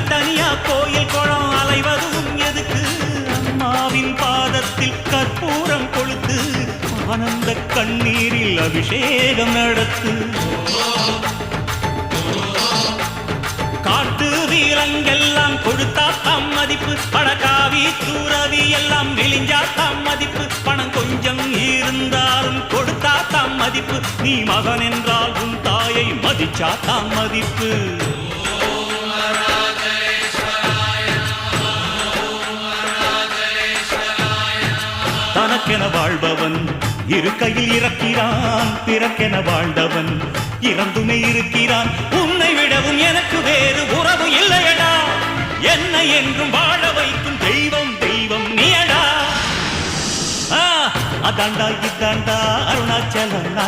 தனித்தனியா கோயில் குளம் அலைவதும் எதுக்கு அம்மாவின் பாதத்தில் கற்பூரம் கொளுத்து ஆனந்த கண்ணீரில் அபிஷேகம் நடத்து காட்டு வீரங்கெல்லாம் கொடுத்தா தாம் மதிப்பு பணக்காவி தூரவி எல்லாம் விழிஞ்சா தாம் மதிப்பு பணம் கொஞ்சம் இருந்தாலும் கொடுத்தா தாம் மதிப்பு நீ மகன் என்றால் உன் தாயை மதிச்சா தாம் மதிப்பு தனக்கென வாழ்பவன் இருக்கையில் இறக்கிறான் பிறக்கென வாழ்ந்தவன் இறந்துமே இருக்கிறான் உன்னை விடவும் எனக்கு வேறு உறவு இல்லையடா என்னை என்றும் வாழ வைக்கும் தெய்வம் தெய்வம் நீயடா அதாண்டா இதாண்டா அருணாச்சலம்